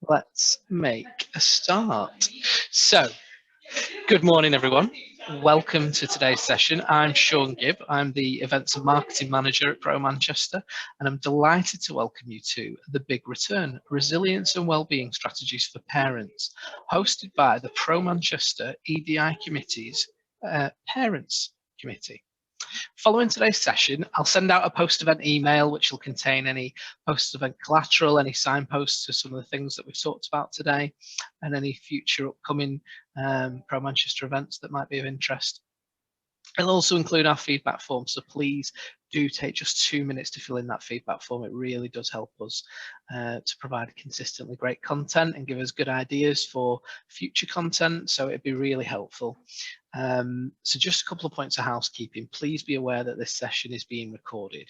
Let's make a start. So, good morning, everyone. Welcome to today's session. I'm Sean Gibb. I'm the Events and Marketing Manager at Pro Manchester, and I'm delighted to welcome you to The Big Return, Resilience and Wellbeing Strategies for Parents, hosted by the Pro Manchester EDI Committee's Parents Committee. Following today's session, I'll send out a post-event email which will contain any post-event collateral, any signposts to some of the things that we've talked about today, and any future upcoming Pro Manchester events that might be of interest. It'll also include our feedback form, so please do take just 2 minutes to fill in that feedback form. It really does help us to provide consistently great content and give us good ideas for future content, so it'd be really helpful. So just a couple of points of housekeeping. Please be aware that this session is being recorded.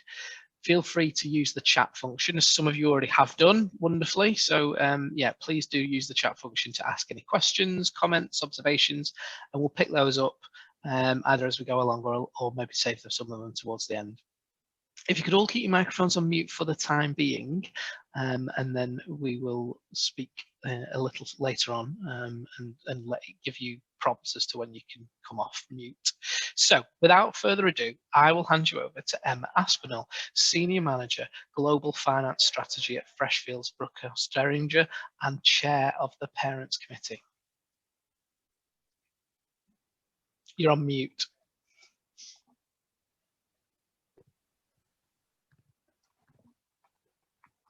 Feel free to use the chat function, as some of you already have done wonderfully. So yeah, please do use the chat function to ask any questions, comments, observations, and we'll pick those up either as we go along or maybe save some of them towards the end. If you could all keep your microphones on mute for the time being, and then we will speak a little later on and give you prompts as to when you can come off mute. So without further ado, I will hand you over to Emma Aspinall, Senior Manager, Global Finance Strategy at Freshfields Brookhouse Derringer and Chair of the Parents Committee. You're on mute.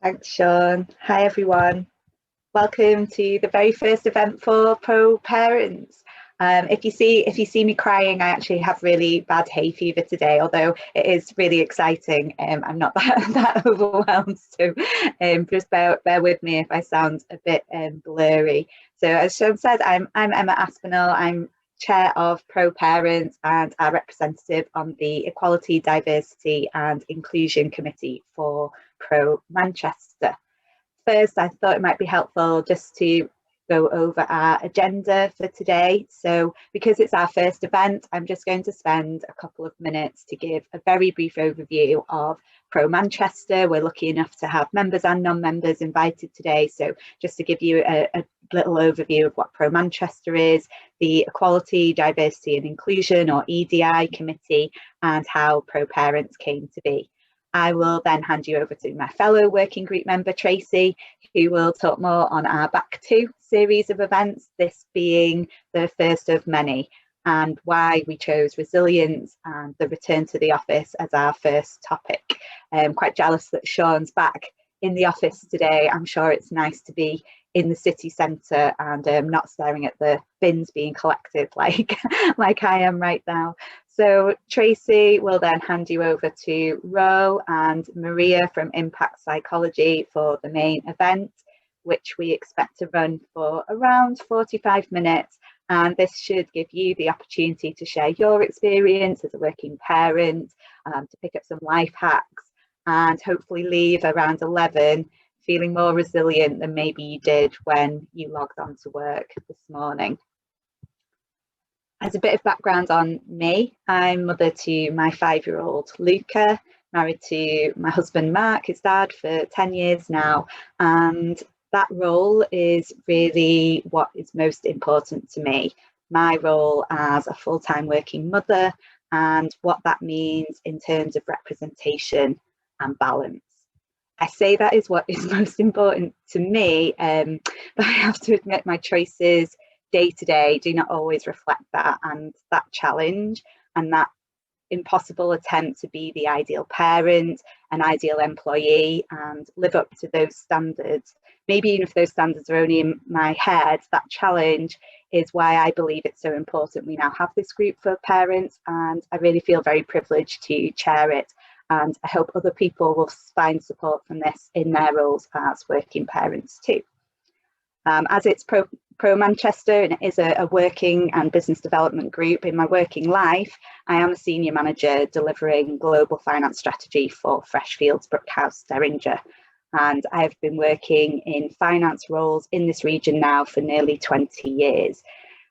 Thanks, Sean. Hi, everyone. Welcome to the very first event for Pro Parents. If you see me crying, I actually have really bad hay fever today, although it is really exciting. I'm not that overwhelmed, so just bear with me if I sound a bit blurry. So as Sean said, I'm Emma Aspinall. I'm Chair of Pro Parents and our representative on the Equality, Diversity and Inclusion Committee for Pro Manchester. First, I thought it might be helpful just to go over our agenda for today. So because it's our first event, I'm just going to spend a couple of minutes to give a very brief overview of Pro Manchester. We're lucky enough to have members and non-members invited today. So just to give you a little overview of what Pro Manchester is, the Equality, Diversity and Inclusion, or EDI Committee, and how Pro Parents came to be. I will then hand you over to my fellow working group member, Tracy, who will talk more on our Back To series of events, this being the first of many, and why we chose resilience and the return to the office as our first topic. I'm quite jealous that Sean's back in the office today. I'm sure it's nice to be in the city centre and not staring at the bins being collected like I am right now. So Tracy will then hand you over to Ro and Maria from Impact Psychology for the main event, which we expect to run for around 45 minutes. And this should give you the opportunity to share your experience as a working parent, to pick up some life hacks, and hopefully leave around 11 feeling more resilient than maybe you did when you logged on to work this morning. As a bit of background on me, I'm mother to my 5-year-old Luca, married to my husband Mark, his dad, for 10 years now, and that role is really what is most important to me. My role as a full-time working mother and what that means in terms of representation and balance. I say that is what is most important to me, but I have to admit my choices day to day do not always reflect that, and that challenge and that impossible attempt to be the ideal parent, an ideal employee, and live up to those standards. Maybe even if those standards are only in my head, that challenge is why I believe it's so important we now have this group for parents, and I really feel very privileged to chair it. And I hope other people will find support from this in their roles as working parents too. As it's Pro Manchester and it is a working and business development group, in my working life, I am a senior manager delivering global finance strategy for Freshfields Brookhouse Derringer. And I have been working in finance roles in this region now for nearly 20 years.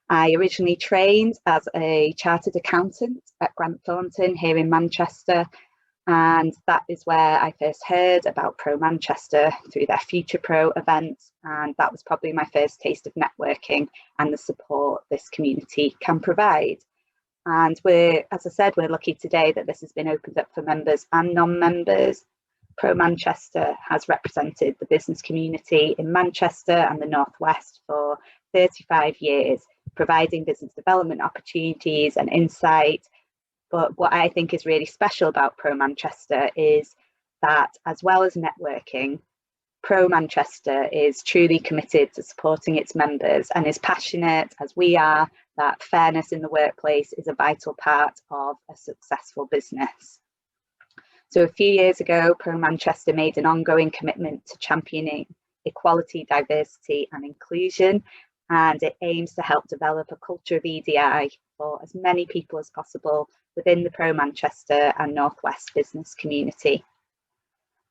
I originally trained as a chartered accountant at Grant Thornton here in Manchester. And that is where I first heard about Pro Manchester through their Future Pro events. And that was probably my first taste of networking and the support this community can provide. And as I said, we're lucky today that this has been opened up for members and non-members. Pro Manchester has represented the business community in Manchester and the Northwest for 35 years, providing business development opportunities and insight. But what I think is really special about Pro Manchester is that, as well as networking, Pro Manchester is truly committed to supporting its members and is passionate, as we are, that fairness in the workplace is a vital part of a successful business. So a few years ago, Pro Manchester made an ongoing commitment to championing equality, diversity and inclusion, and it aims to help develop a culture of EDI for as many people as possible within the Pro Manchester and Northwest business community.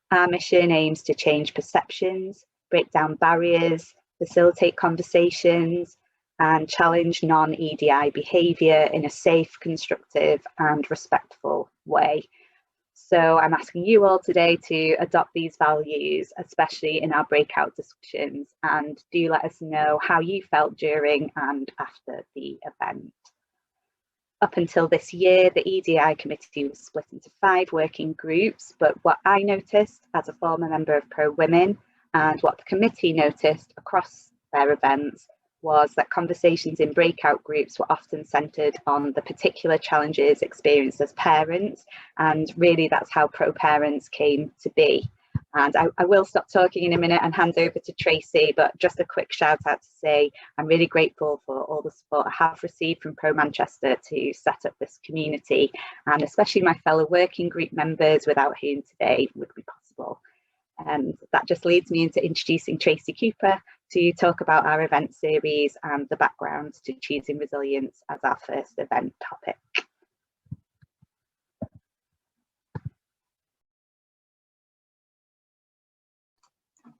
Our mission aims to change perceptions, break down barriers, facilitate conversations, and challenge non-EDI behaviour in a safe, constructive and respectful way. So I'm asking you all today to adopt these values, especially in our breakout discussions, and do let us know how you felt during and after the event. Up until this year, the EDI committee was split into 5 working groups, but what I noticed as a former member of Pro Women and what the committee noticed across their events was that conversations in breakout groups were often centred on the particular challenges experienced as parents, and really that's how Pro Parents came to be. And I will stop talking in a minute and hand over to Tracy, but just a quick shout out to say I'm really grateful for all the support I have received from Pro Manchester to set up this community, and especially my fellow working group members without whom today would be possible. And that just leads me into introducing Tracy Cooper to talk about our event series and the background to choosing resilience as our first event topic.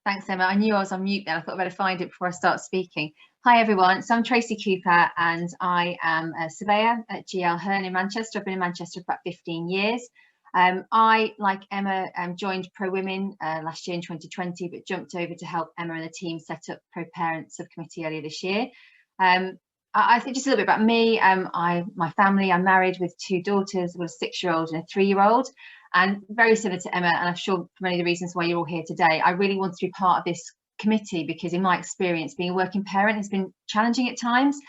Thanks, Emma. I knew I was on mute then. I thought I'd better find it before I start speaking. Hi, everyone. So I'm Tracy Cooper and I am a surveyor at GL Hearn in Manchester. I've been in Manchester for about 15 years. I, like Emma, joined Pro Women last year in 2020, but jumped over to help Emma and the team set up Pro Parents Subcommittee earlier this year. I think just a little bit about me. My family, I'm married with 2 daughters, a 6-year-old and a 3-year-old. And very similar to Emma, and I'm sure for many of the reasons why you're all here today, I really wanted to be part of this committee because in my experience, being a working parent has been challenging at times.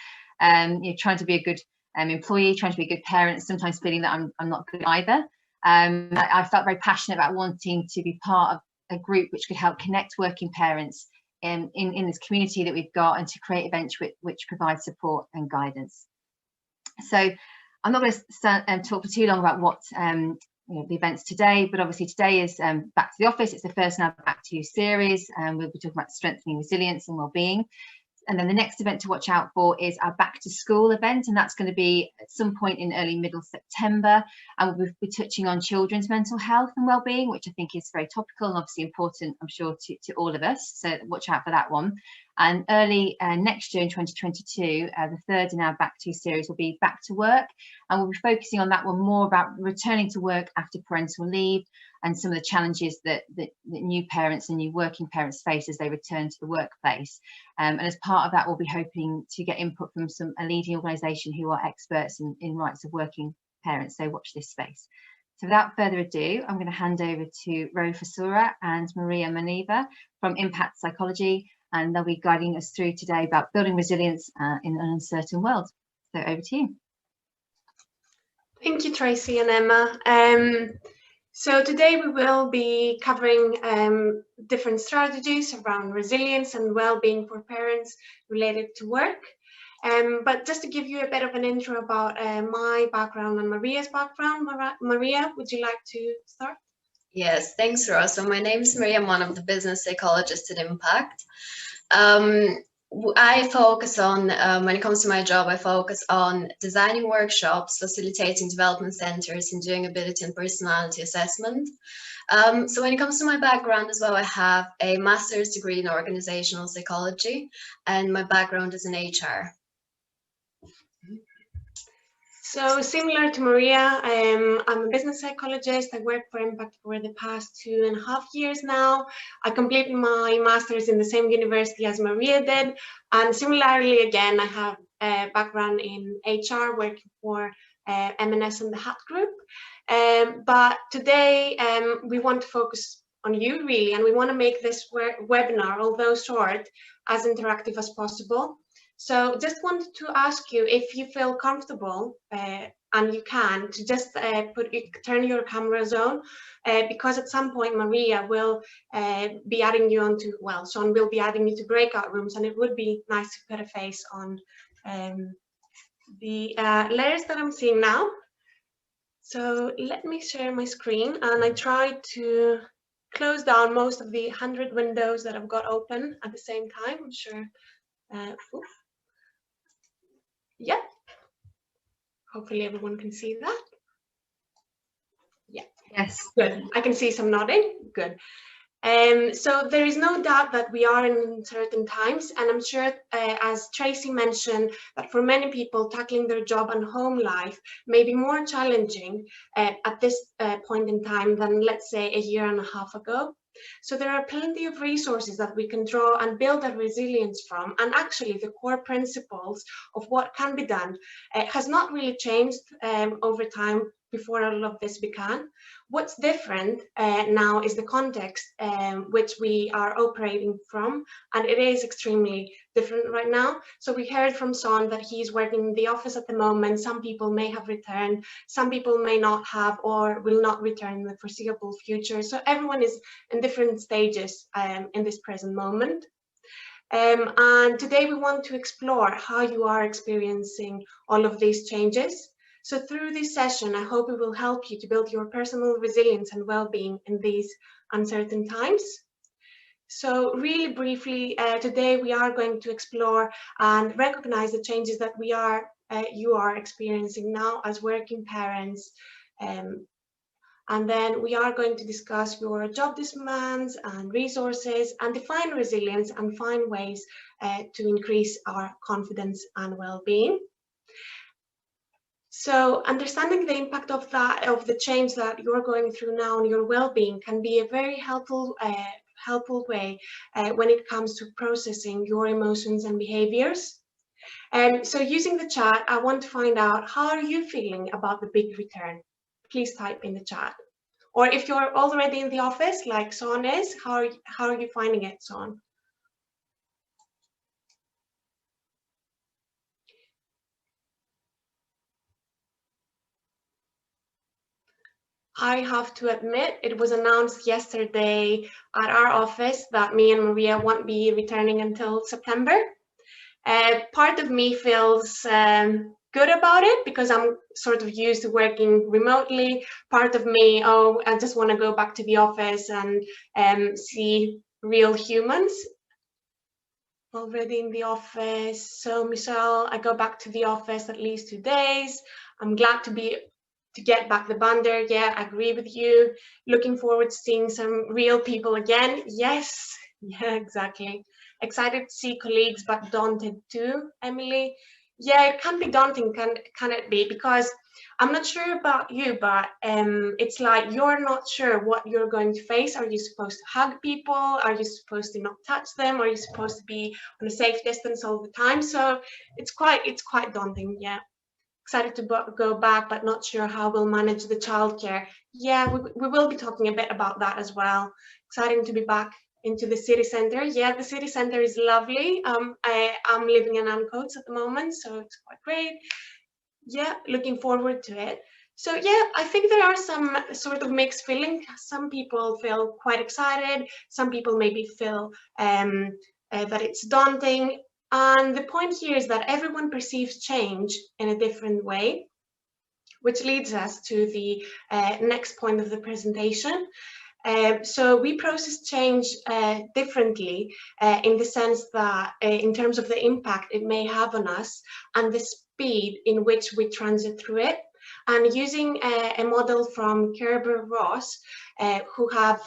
Trying to be a good employee, trying to be a good parent, sometimes feeling that I'm not good either. I felt very passionate about wanting to be part of a group which could help connect working parents in this community that we've got, and to create events which provide support and guidance. So I'm not going to talk for too long about what the events today, but obviously today is Back to the Office. It's the first in our Back to You series, and we'll be talking about strengthening resilience and wellbeing. And then the next event to watch out for is our Back to School event, and that's going to be at some point in early middle September, and we'll be touching on children's mental health and wellbeing, which I think is very topical and obviously important, I'm sure, to all of us, so watch out for that one. And early next year in 2022, the third in our Back to series will be Back to Work, and we'll be focusing on that one more about returning to work after parental leave and some of the challenges that new parents and new working parents face as they return to the workplace. And as part of that, we'll be hoping to get input from a leading organisation who are experts in rights of working parents, so watch this space. So without further ado, I'm going to hand over to Ro Fasura and Maria Maniva from Impact Psychology, and they'll be guiding us through today about building resilience in an uncertain world. So over to you. Thank you, Tracy and Emma. So today we will be covering different strategies around resilience and well-being for parents related to work. But just to give you a bit of an intro about my background and Maria's background, Maria, would you like to start? Yes, thanks, Ross. So my name is Maria. I'm one of the business psychologists at Impact. I focus on, when it comes to my job, I focus on designing workshops, facilitating development centers, and doing ability and personality assessment. So when it comes to my background as well, I have a master's degree in organizational psychology, and my background is in HR. So similar to Maria, I'm a business psychologist. I worked for Impact for the past 2.5 years now. I completed my master's in the same university as Maria did. And similarly, again, I have a background in HR, working for M&S and the Hat Group. But today we want to focus on you really, and we want to make this webinar, although short, as interactive as possible. So just wanted to ask you if you feel comfortable, and you can, to just turn your cameras on, because at some point Maria will be adding you onto, well, Sean will be adding you to breakout rooms, and it would be nice to put a face on the layers that I'm seeing now. So let me share my screen, and I tried to close down most of the 100 windows that I've got open at the same time. I'm sure. Yeah, hopefully everyone can see that. Yeah. Yes. Good. I can see some nodding. Good. So there is no doubt that we are in uncertain times, and I'm sure, as Tracy mentioned, that for many people tackling their job and home life may be more challenging at this point in time than, let's say, 1.5 years ago. So there are plenty of resources that we can draw and build that resilience from, and actually the core principles of what can be done has not really changed over time before all of this began. What's different now is the context which we are operating from, and it is extremely different right now. So we heard from Son that he's working in the office at the moment. Some people may have returned, some people may not have or will not return in the foreseeable future. So everyone is in different stages in this present moment. And today we want to explore how you are experiencing all of these changes. So through this session, I hope it will help you to build your personal resilience and well-being in these uncertain times. So really briefly, today we are going to explore and recognize the changes that you are experiencing now as working parents. And then we are going to discuss your job demands and resources and define resilience and find ways to increase our confidence and well-being. So understanding the impact of the change that you're going through now on your well-being can be a very helpful way when it comes to processing your emotions and behaviors. So using the chat, I want to find out, how are you feeling about the big return? Please type in the chat. Or if you're already in the office, like Son is, how are you finding it, Son? I have to admit, it was announced yesterday at our office that me and Maria won't be returning until September. Part of me feels good about it because I'm sort of used to working remotely. Part of me, I just want to go back to the office and see real humans. Already in the office. So Michelle, I go back to the office at least 2 days. I'm glad to get back the bander. Yeah, I agree with you. Looking forward to seeing some real people again. Yes, yeah, exactly. Excited to see colleagues, but daunted too, Emily. Yeah, it can be daunting, can it be? Because I'm not sure about you, but it's like you're not sure what you're going to face. Are you supposed to hug people? Are you supposed to not touch them? Are you supposed to be on a safe distance all the time? So it's quite daunting, yeah. Excited to go back, but not sure how we'll manage the childcare. Yeah, we will be talking a bit about that as well. Exciting to be back into the city center. Yeah, the city center is lovely. I'm living in Ancoats at the moment, so it's quite great. Yeah, looking forward to it. So yeah, I think there are some sort of mixed feelings. Some people feel quite excited. Some people maybe feel that it's daunting. And the point here is that everyone perceives change in a different way, which leads us to the next point of the presentation. So we process change differently in the sense that in terms of the impact it may have on us and the speed in which we transit through it. And using a model from Kerber-Ross, who have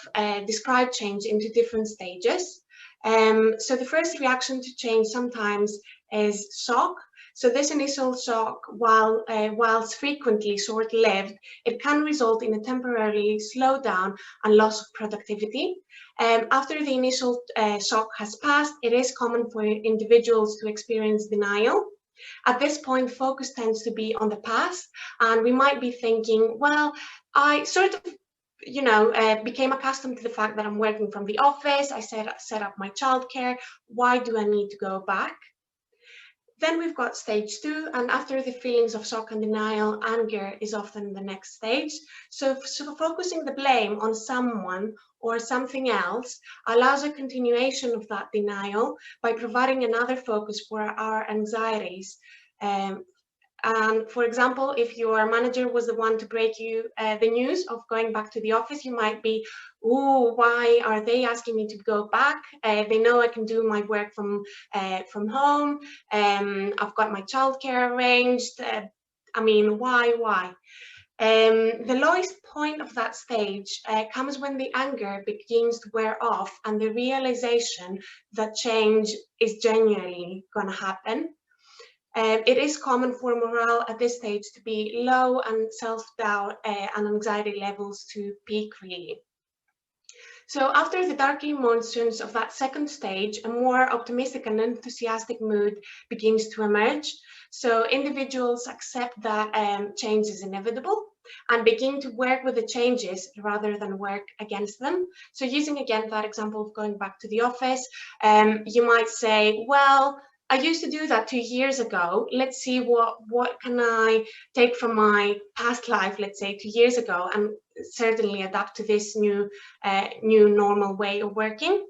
described change into different stages. So the first reaction to change sometimes is shock. So this initial shock, whilst frequently short-lived, it can result in a temporary slowdown and loss of productivity. After the initial shock has passed, it is common for individuals to experience denial. At this point, focus tends to be on the past, and we might be thinking, well, I sort of became accustomed to the fact that I'm working from the office. I set up my childcare. Why do I need to go back? Then we've got stage 2, and after the feelings of shock and denial, anger is often the next stage. So focusing the blame on someone or something else allows a continuation of that denial by providing another focus for our anxieties. And for example, if your manager was the one to break you the news of going back to the office, you might be, "Ooh, why are they asking me to go back? They know I can do my work from home. I've got my childcare arranged. I mean, why?" The lowest point of that stage comes when the anger begins to wear off and the realization that change is genuinely going to happen. It is common for morale at this stage to be low and self-doubt and anxiety levels to peak, really. So after the dark emotions of that second stage, a more optimistic and enthusiastic mood begins to emerge. So individuals accept that change is inevitable and begin to work with the changes rather than work against them. So using again that example of going back to the office, you might say, well, I used to do that 2 years ago. Let's see what can I take from my past life, let's say 2 years ago, and certainly adapt to this new normal way of working.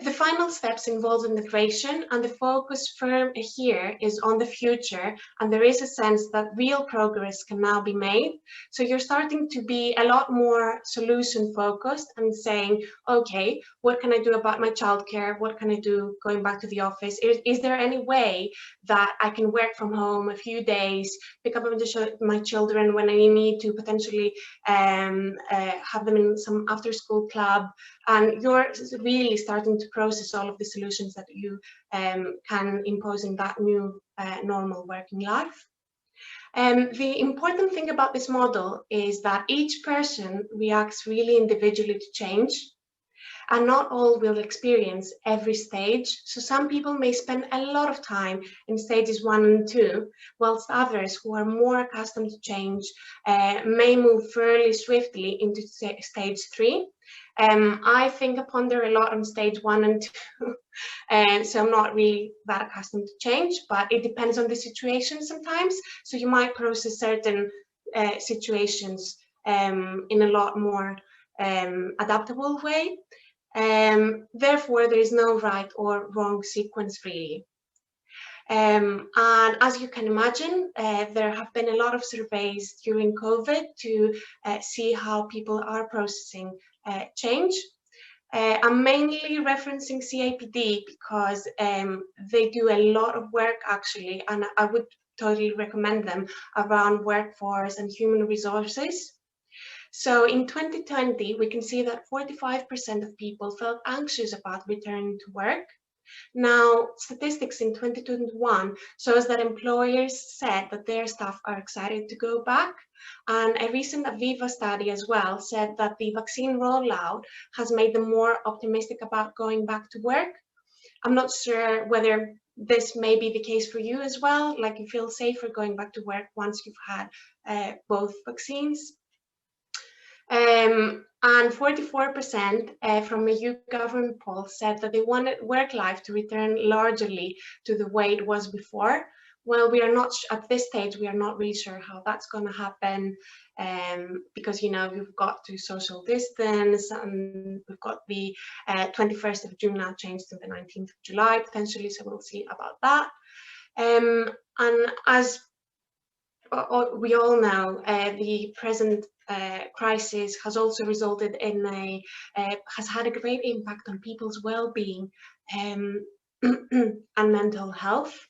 The final steps involve integration, and the focus firm here is on the future, and there is a sense that real progress can now be made. So you're starting to be a lot more solution focused and saying, okay, what can I do about my childcare? What can I do going back to the office? Is there any way that I can work from home a few days, pick up my children when I need to, potentially have them in some after school club? And you're really starting to process all of the solutions that you can impose in that new normal working life. The important thing about this model is that each person reacts really individually to change, and not all will experience every stage. So some people may spend a lot of time in stages 1 and 2, whilst others who are more accustomed to change may move fairly swiftly into stage 3. I think I ponder a lot on stage 1 and 2, and so I'm not really that accustomed to change, but it depends on the situation sometimes. So you might process certain situations in a lot more adaptable way. Therefore, there is no right or wrong sequence, really. And as you can imagine, there have been a lot of surveys during COVID to see how people are processing change. I'm mainly referencing CAPD because they do a lot of work, actually, and I would totally recommend them around workforce and human resources. So in 2020, we can see that 45% of people felt anxious about returning to work. Now, statistics in 2021 shows that employers said that their staff are excited to go back. And a recent Aviva study as well said that the vaccine rollout has made them more optimistic about going back to work. I'm not sure whether this may be the case for you as well, like you feel safer going back to work once you've had both vaccines. And 44% from a UK government poll said that they wanted work life to return largely to the way it was before. Well, we are not at this stage, we are not really sure how that's going to happen, because, you know, we've got to social distance, and we've got the 21st of June now changed to the 19th of July potentially, so we'll see about that. And as we all know, the present crisis has also resulted in has had a great impact on people's well-being and mental health.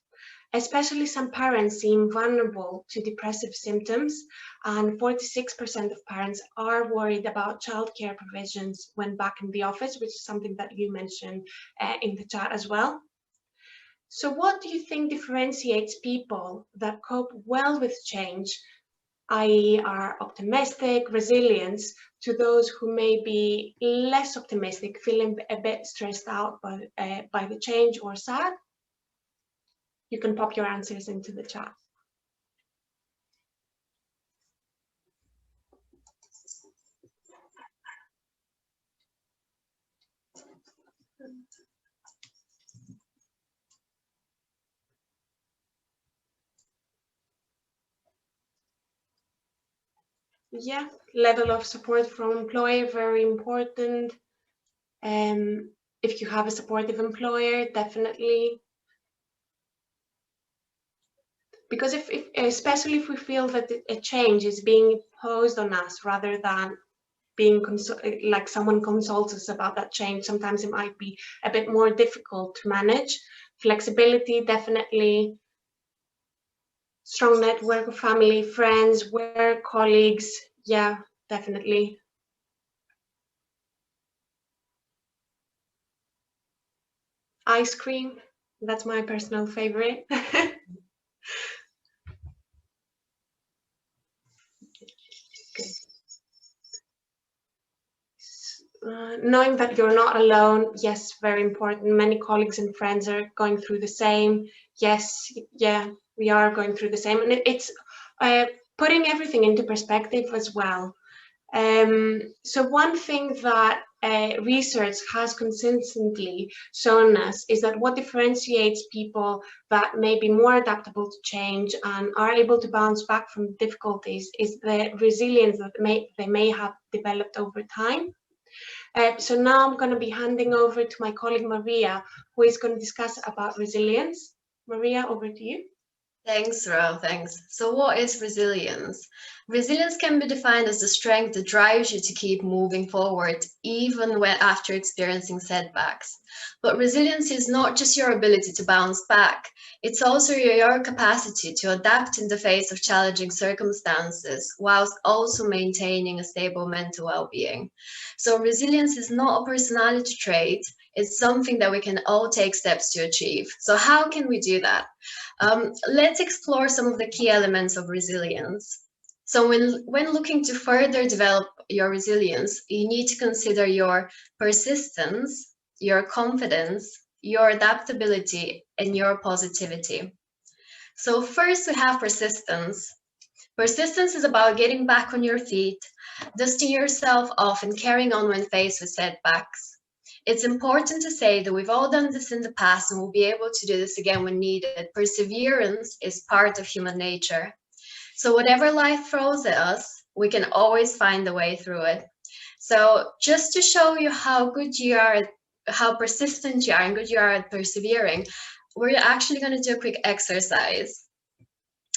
Especially some parents seem vulnerable to depressive symptoms, and 46% of parents are worried about childcare provisions when back in the office, which is something that you mentioned in the chat as well. So what do you think differentiates people that cope well with change, i.e. are optimistic, resilient, to those who may be less optimistic, feeling a bit stressed out by the change or sad? You can pop your answers into the chat. Yeah, level of support from employer, very important. If you have a supportive employer, definitely. Because if especially if we feel that a change is being imposed on us rather than being like someone consults us about that change, sometimes it might be a bit more difficult to manage. Flexibility, definitely. Strong network of family, friends, work colleagues, yeah, definitely. Ice cream, that's my personal favorite. Knowing that you're not alone, yes, very important. Many colleagues and friends are going through the same. Yes, yeah, we are going through the same. And it's putting everything into perspective as well. So one thing that research has consistently shown us is that what differentiates people that may be more adaptable to change and are able to bounce back from difficulties is the resilience that they may have developed over time. So now I'm going to be handing over to my colleague Maria, who is going to discuss about resilience. Maria, over to you. Thanks, Ro, thanks. So what is resilience? Resilience can be defined as the strength that drives you to keep moving forward, even when after experiencing setbacks. But resilience is not just your ability to bounce back, it's also your capacity to adapt in the face of challenging circumstances, whilst also maintaining a stable mental well-being. So resilience is not a personality trait, it's something that we can all take steps to achieve. So how can we do that? Let's explore some of the key elements of resilience. So when looking to further develop your resilience, you need to consider your persistence, your confidence, your adaptability, and your positivity. So first we have persistence. Persistence is about getting back on your feet, dusting yourself off and carrying on when faced with setbacks. It's important to say that we've all done this in the past and we'll be able to do this again when needed. Perseverance is part of human nature. So whatever life throws at us, we can always find a way through it. So just to show you how good you are, how persistent you are and good you are at persevering, we're actually going to do a quick exercise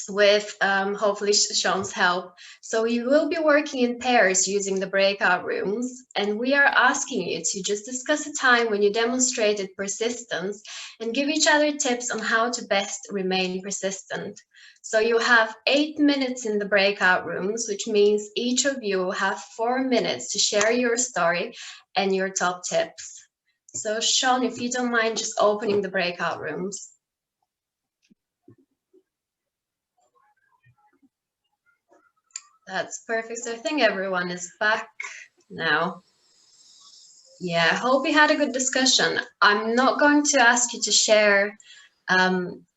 with hopefully Sean's help. So you will be working in pairs using the breakout rooms, and we are asking you to just discuss a time when you demonstrated persistence and give each other tips on how to best remain persistent. So you have 8 minutes in the breakout rooms, which means each of you will have 4 minutes to share your story and your top tips. So Sean, if you don't mind just opening the breakout rooms. That's perfect. So I think everyone is back now. Yeah, I hope we had a good discussion. I'm not going to ask you to share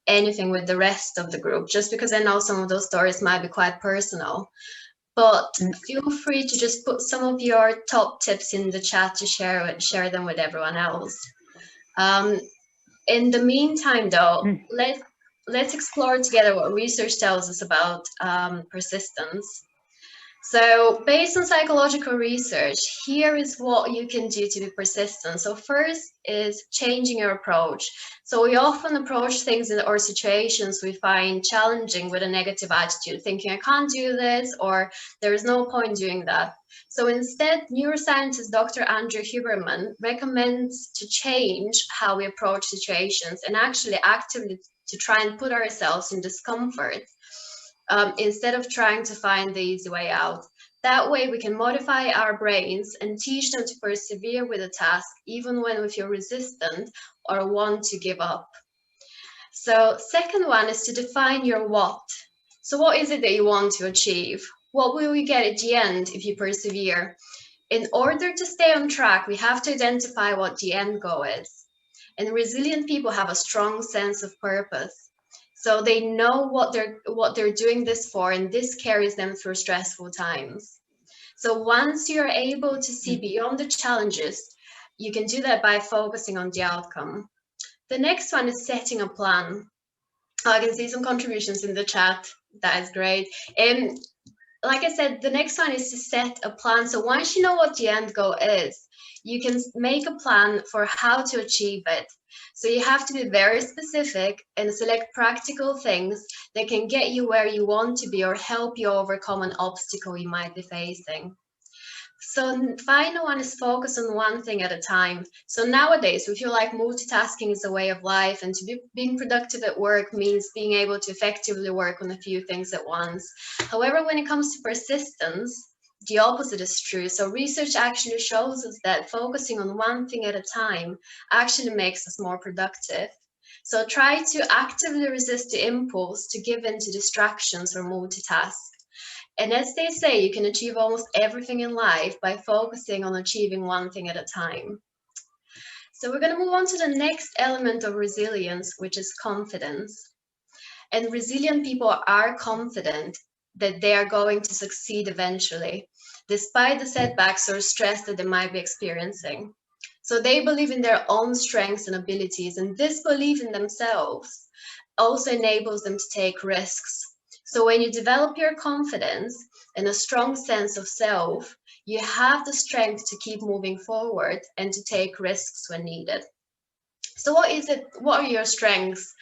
anything with the rest of the group, just because I know some of those stories might be quite personal. But feel free to just put some of your top tips in the chat to share them with everyone else. In the meantime, though, let's explore together what research tells us about persistence. So based on psychological research, here is what you can do to be persistent. So first is changing your approach. So we often approach things or situations we find challenging with a negative attitude, thinking I can't do this, or there is no point doing that. So instead, neuroscientist Dr. Andrew Huberman recommends to change how we approach situations and actually actively to try and put ourselves in discomfort. Instead of trying to find the easy way out. That way we can modify our brains and teach them to persevere with a task even when we feel resistant or want to give up. So second one is to define your what. So what is it that you want to achieve? What will you get at the end if you persevere? In order to stay on track, we have to identify what the end goal is. And resilient people have a strong sense of purpose. So they know what they're doing this for, and this carries them through stressful times. So once you're able to see beyond the challenges, you can do that by focusing on the outcome. The next one is setting a plan. I can see some contributions in the chat. That is great. And like I said, the next one is to set a plan. So once you know what the end goal is, you can make a plan for how to achieve it. So you have to be very specific and select practical things that can get you where you want to be or help you overcome an obstacle you might be facing. So the final one is focus on one thing at a time. So nowadays, we feel like multitasking is a way of life, and being productive at work means being able to effectively work on a few things at once. However, when it comes to persistence, the opposite is true. So research actually shows us that focusing on one thing at a time actually makes us more productive. So try to actively resist the impulse to give in to distractions or multitask. And as they say, you can achieve almost everything in life by focusing on achieving one thing at a time. So we're going to move on to the next element of resilience, which is confidence. And resilient people are confident that they are going to succeed eventually, despite the setbacks or stress that they might be experiencing. So they believe in their own strengths and abilities, and this belief in themselves also enables them to take risks. So when you develop your confidence and a strong sense of self, you have the strength to keep moving forward and to take risks when needed. So what are your strengths?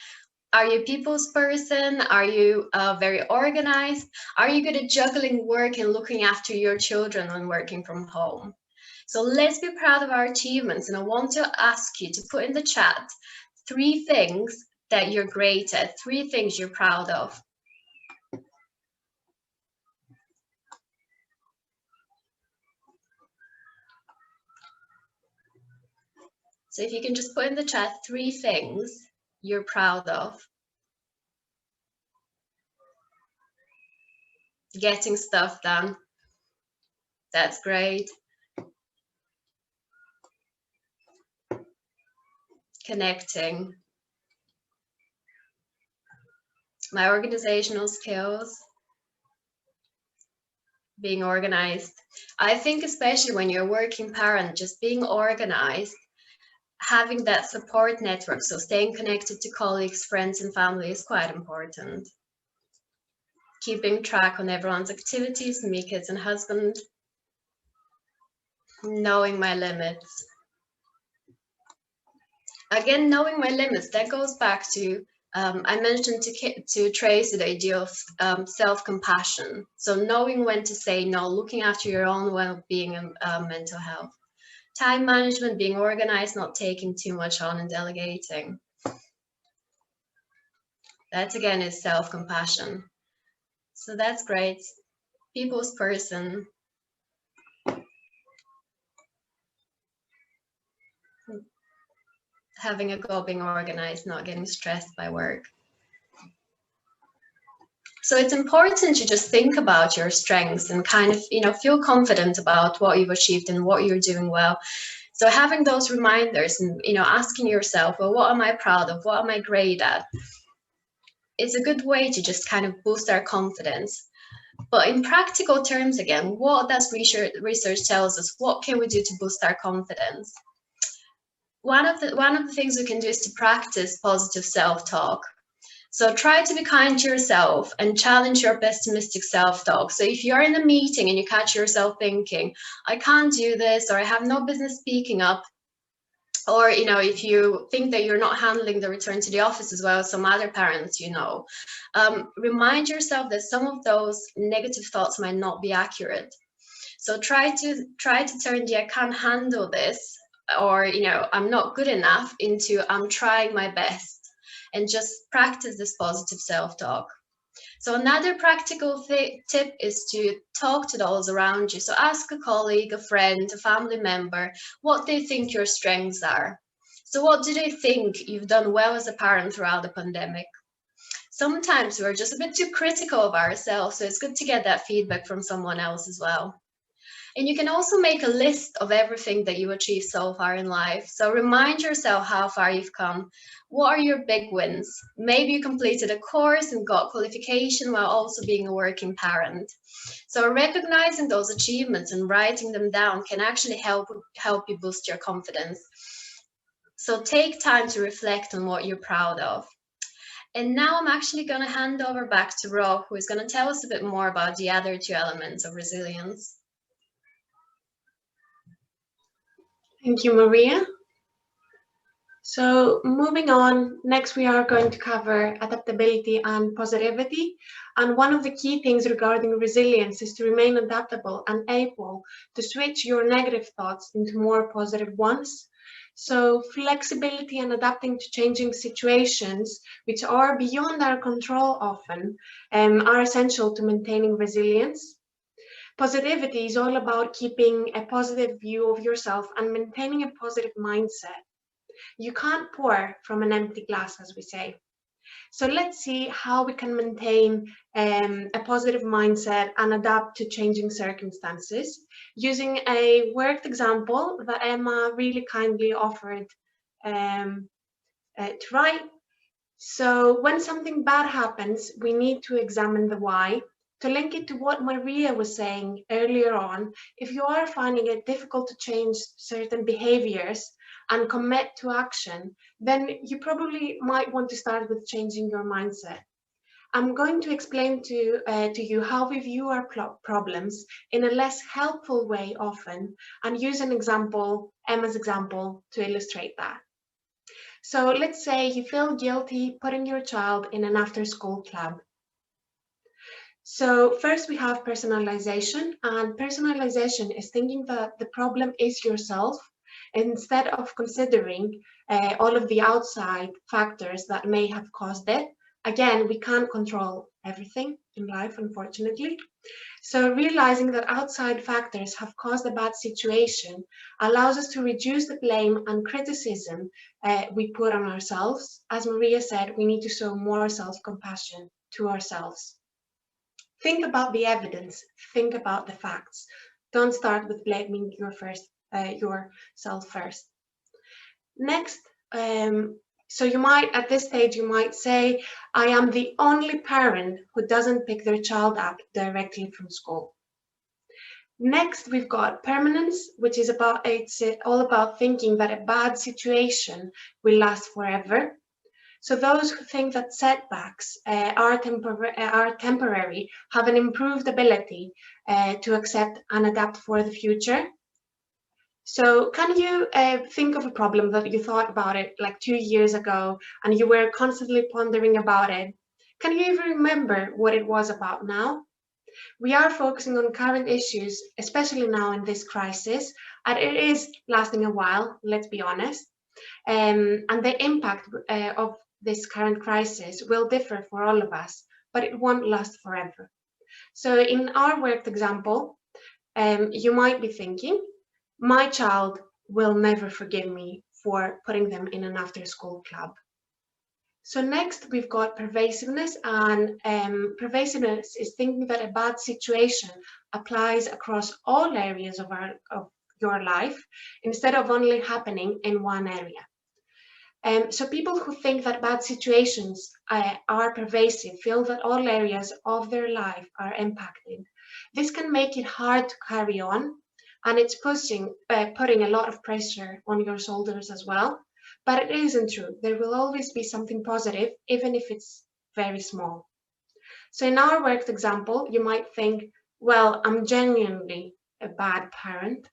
Are you a people's person? Are you very organized? Are you good at juggling work and looking after your children when working from home? So let's be proud of our achievements. And I want to ask you to put in the chat 3 things that you're great at, 3 things you're proud of. So if you can just put in the chat 3 things you're proud of. Getting stuff done. That's great. Connecting. My organizational skills. Being organized. I think especially when you're a working parent, just being organized, having that support network, so staying connected to colleagues, friends, and family is quite important. Keeping track on everyone's activities, me, kids, and husband. Knowing my limits. Again, knowing my limits, that goes back to, I mentioned to Tracy the idea of self-compassion. So knowing when to say no, looking after your own well-being and mental health. Time management, being organized, not taking too much on and delegating. That again is self-compassion. So that's great. People's person. Having a goal, being organized, not getting stressed by work. So it's important to just think about your strengths and kind of, feel confident about what you've achieved and what you're doing well. So having those reminders and, asking yourself, well, what am I proud of? What am I great at? It's a good way to just kind of boost our confidence. But in practical terms, again, what does research tells us? What can we do to boost our confidence? One of the things we can do is to practice positive self-talk. So try to be kind to yourself and challenge your pessimistic self-talk. So if you're in a meeting and you catch yourself thinking, I can't do this, or I have no business speaking up, or if you think that you're not handling the return to the office as well as some other parents, remind yourself that some of those negative thoughts might not be accurate. So try to turn the I can't handle this, or I'm not good enough, into I'm trying my best, and just practice this positive self-talk. So another practical tip is to talk to those around you. So ask a colleague, a friend, a family member what they think your strengths are. So what do they think you've done well as a parent throughout the pandemic? Sometimes we're just a bit too critical of ourselves, so it's good to get that feedback from someone else as well. And you can also make a list of everything that you achieved so far in life. So remind yourself how far you've come. What are your big wins? Maybe you completed a course and got qualification while also being a working parent. So recognizing those achievements and writing them down can actually help you boost your confidence. So take time to reflect on what you're proud of. And now I'm actually going to hand over back to Rob, who is going to tell us a bit more about the other two elements of resilience. Thank you, Maria. So moving on, next we are going to cover adaptability and positivity. And one of the key things regarding resilience is to remain adaptable and able to switch your negative thoughts into more positive ones. So flexibility and adapting to changing situations, which are beyond our control often, are essential to maintaining resilience. Positivity is all about keeping a positive view of yourself and maintaining a positive mindset. You can't pour from an empty glass, as we say. So let's see how we can maintain a positive mindset and adapt to changing circumstances using a worked example that Emma really kindly offered to write. So when something bad happens, we need to examine the why. To link it to what Maria was saying earlier on, if you are finding it difficult to change certain behaviors and commit to action, then you probably might want to start with changing your mindset. I'm going to explain to you how we view our problems in a less helpful way often, and use an example, Emma's example, to illustrate that. So let's say you feel guilty putting your child in an after-school club. So first we have personalization, and personalization is thinking that the problem is yourself instead of considering all of the outside factors that may have caused it. Again, we can't control everything in life, unfortunately. So realizing that outside factors have caused a bad situation allows us to reduce the blame and criticism we put on ourselves. As Maria said, we need to show more self-compassion to ourselves. Think about the evidence, think about the facts. Don't start with blaming yourself first. Next, so you might, at this stage, you might say, I am the only parent who doesn't pick their child up directly from school. Next, we've got permanence, which is it's all about thinking that a bad situation will last forever. So those who think that setbacks are temporary have an improved ability to accept and adapt for the future. So can you think of a problem that you thought about it like 2 years ago and you were constantly pondering about it? Can you even remember what it was about now? We are focusing on current issues, especially now in this crisis, and it is lasting a while, let's be honest. And the impact of this current crisis will differ for all of us, but it won't last forever. So in our worked example, you might be thinking, my child will never forgive me for putting them in an after-school club. So next we've got pervasiveness, and pervasiveness is thinking that a bad situation applies across all areas of your life instead of only happening in one area. So people who think that bad situations are pervasive feel that all areas of their life are impacted. This can make it hard to carry on, and it's putting a lot of pressure on your shoulders as well. But it isn't true. There will always be something positive, even if it's very small. So in our worked example, you might think, well, I'm genuinely a bad parent.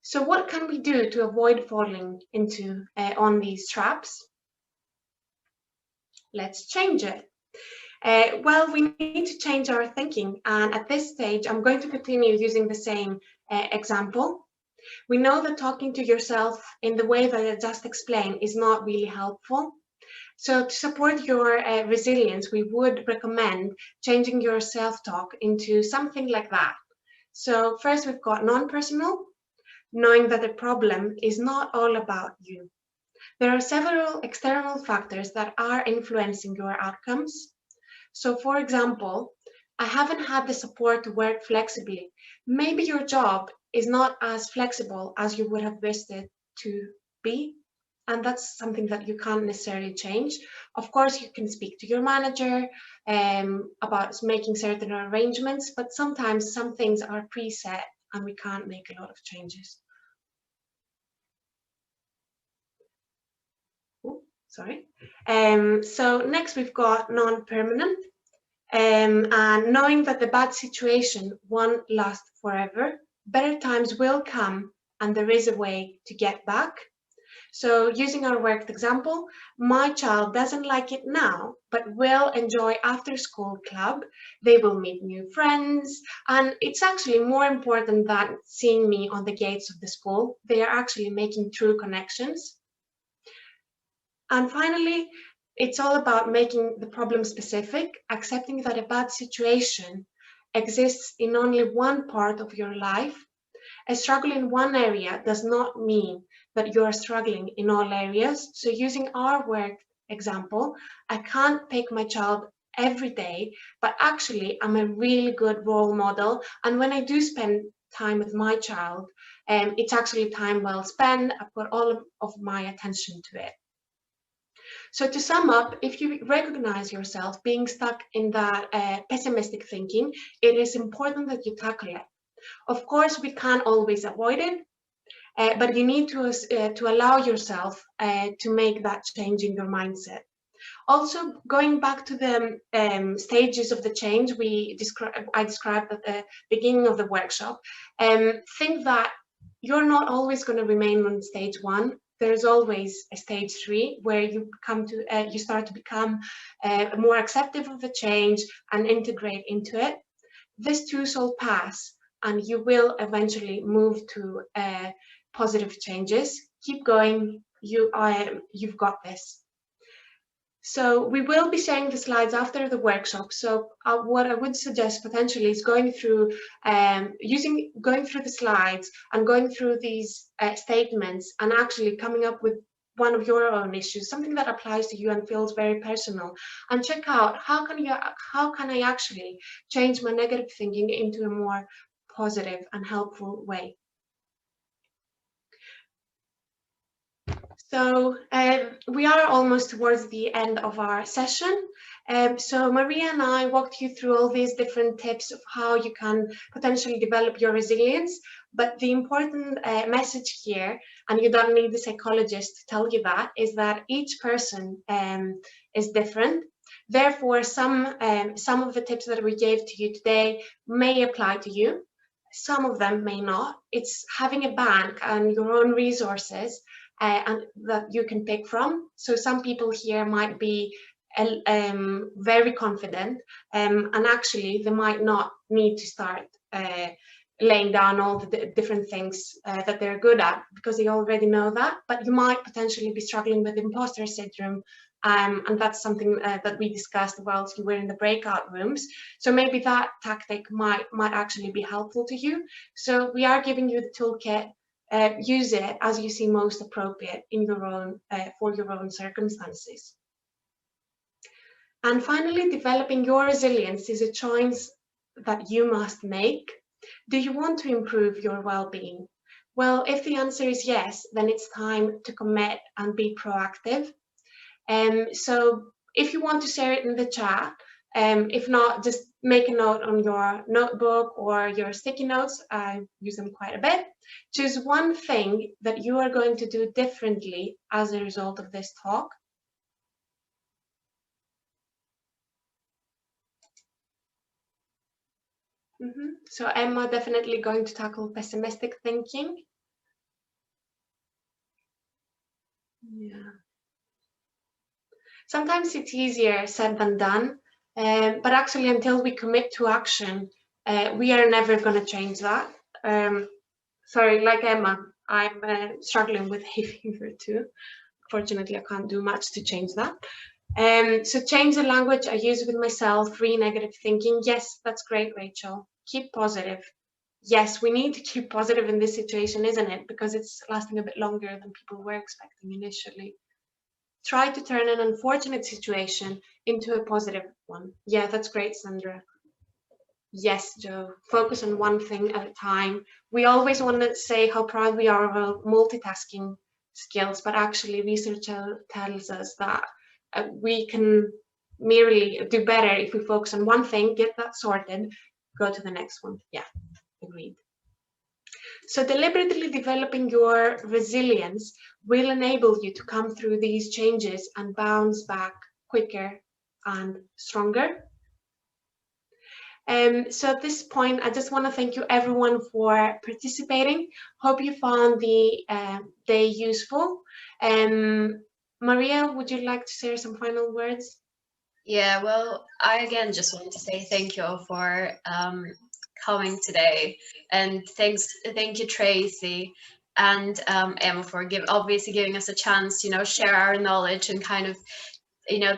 So what can we do to avoid falling into on these traps? Let's change it. Well, we need to change our thinking. And at this stage, I'm going to continue using the same example. We know that talking to yourself in the way that I just explained is not really helpful. So to support your resilience, we would recommend changing your self-talk into something like that. So first we've got non-personal, knowing that the problem is not all about you. There are several external factors that are influencing your outcomes. So for example, I haven't had the support to work flexibly. Maybe your job is not as flexible as you would have wished it to be. And that's something that you can't necessarily change. Of course, you can speak to your manager about making certain arrangements, but sometimes some things are preset and we can't make a lot of changes. Ooh, sorry. So next we've got non-permanent. And knowing that the bad situation won't last forever, better times will come and there is a way to get back. So using our worked example, my child doesn't like it now, but will enjoy after school club. They will meet new friends, and it's actually more important than seeing me on the gates of the school. They are actually making true connections. And finally, it's all about making the problem specific, accepting that a bad situation exists in only one part of your life. A struggle in one area does not mean that you are struggling in all areas. So using our work example, I can't pick my child every day, but actually I'm a really good role model. And when I do spend time with my child, it's actually time well spent. I've got all of my attention to it. So to sum up, if you recognize yourself being stuck in that pessimistic thinking, it is important that you tackle it. Of course, we can't always avoid it, but you need to allow yourself to make that change in your mindset. Also, going back to the stages of the change I described at the beginning of the workshop, think that you're not always going to remain on stage 1. There's always a stage 3 where you start to become more accepting of the change and integrate into it. This too shall pass, and you will eventually move to positive changes. Keep going. You've got this. So we will be sharing the slides after the workshop. So what I would suggest potentially is going through the slides and going through these statements and actually coming up with one of your own issues, something that applies to you and feels very personal, and check out how can I actually change my negative thinking into a more positive and helpful way. So we are almost towards the end of our session. So Maria and I walked you through all these different tips of how you can potentially develop your resilience. But the important message here, and you don't need the psychologist to tell you that, is that each person is different. Therefore, some of the tips that we gave to you today may apply to you. Some of them may not. It's having a bank and your own resources and that you can pick from. So some people here might be very confident, and actually they might not need to start laying down all the different things that they're good at, because they already know that. But you might potentially be struggling with imposter syndrome, and that's something that we discussed whilst you were in the breakout rooms. So maybe that tactic might actually be helpful to you. So we are giving you the toolkit. Use it as you see most appropriate in your own for your own circumstances. And finally, developing your resilience is a choice that you must make. Do you want to improve your well-being? Well, if the answer is yes, then it's time to commit and be proactive. So if you want to share it in the chat, if not, just make a note on your notebook or your sticky notes. I use them quite a bit. Choose one thing that you are going to do differently as a result of this talk. So Emma, definitely going to tackle pessimistic thinking. Yeah. Sometimes it's easier said than done, but actually until we commit to action, we are never going to change that. Sorry, like Emma, I'm struggling with hay fever too. Fortunately, I can't do much to change that. So change the language I use with myself, negative thinking. Yes, that's great, Rachel. Keep positive. yes, we need to keep positive in this situation, isn't it? Because it's lasting a bit longer than people were expecting initially. Try to turn an unfortunate situation into a positive one. Yeah, that's great, Sandra. Yes, Joe, focus on one thing at a time. We always want to say how proud we are of our multitasking skills, but actually research tells us that we can merely do better if we focus on one thing, get that sorted, go to the next one. Yeah, agreed. So deliberately developing your resilience will enable you to come through these changes and bounce back quicker and stronger. So at this point, I just want to thank you everyone for participating. Hope you found the day useful. Maria, would you like to share some final words? Yeah, well, I again just want to say thank you all for coming today, and thank you, Tracy and Emma, for obviously giving us a chance to, share our knowledge and kind of,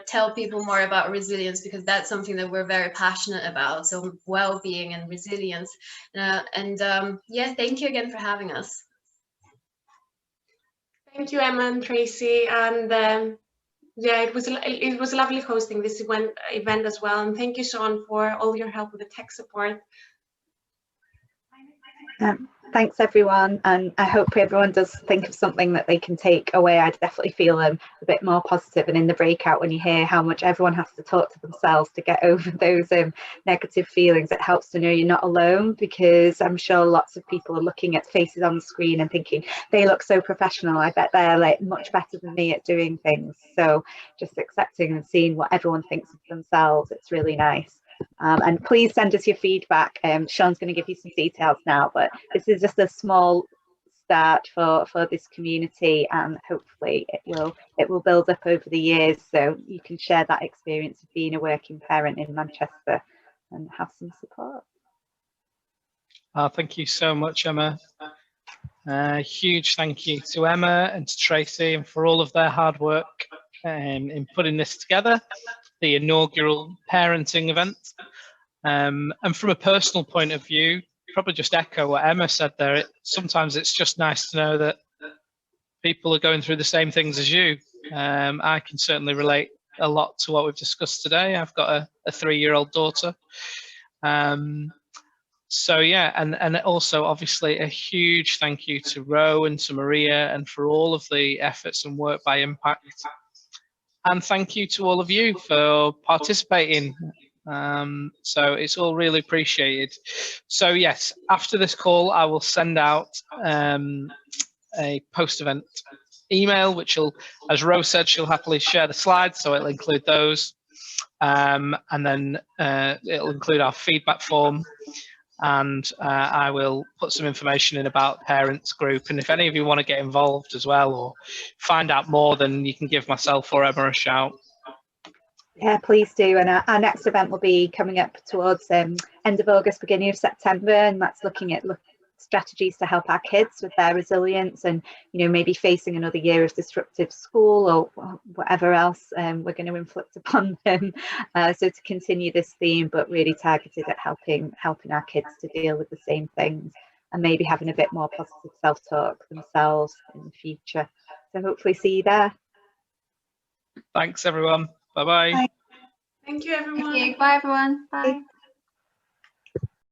tell people more about resilience, because that's something that we're very passionate about. So well-being and resilience, yeah, thank you again for having us. Thank you, Emma and Tracy, and yeah, it was lovely hosting this event as well, and thank you, Sean, for all your help with the tech support. Thanks everyone, and I hope everyone does think of something that they can take away. I definitely feel a bit more positive, and in the breakout, when you hear how much everyone has to talk to themselves to get over those negative feelings, it helps to know you're not alone, because I'm sure lots of people are looking at faces on the screen and thinking, they look so professional, I bet they're like much better than me at doing things. So just accepting and seeing what everyone thinks of themselves, it's really nice. And please send us your feedback. Sean's going to give you some details now, but this is just a small start for this community, and hopefully it will build up over the years, so you can share that experience of being a working parent in Manchester and have some support. Thank you so much, Emma. Huge thank you to Emma and to Tracy, and for all of their hard work in putting this together, the inaugural parenting event. And from a personal point of view, probably just echo what Emma said there. Sometimes it's just nice to know that people are going through the same things as you. I can certainly relate a lot to what we've discussed today. I've got a 3-year-old daughter. So yeah, and also obviously a huge thank you to Ro and to Maria, and for all of the efforts and work by Impact. And thank you to all of you for participating. So it's all really appreciated. So yes, after this call, I will send out a post-event email, which will, as Rose said, she'll happily share the slides, so it'll include those. And then it'll include our feedback form. And I will put some information in about parents group. And if any of you want to get involved as well or find out more, then you can give myself or Emma a shout. Yeah, please do. And our next event will be coming up towards end of August, beginning of September, and that's looking at strategies to help our kids with their resilience, and maybe facing another year of disruptive school or whatever else we're going to inflict upon them. So to continue this theme, but really targeted at helping our kids to deal with the same things, and maybe having a bit more positive self-talk themselves in the future. So hopefully see you there. Thanks everyone. Bye-bye. Bye. Thank you, everyone. Thank you. Bye, everyone. Bye.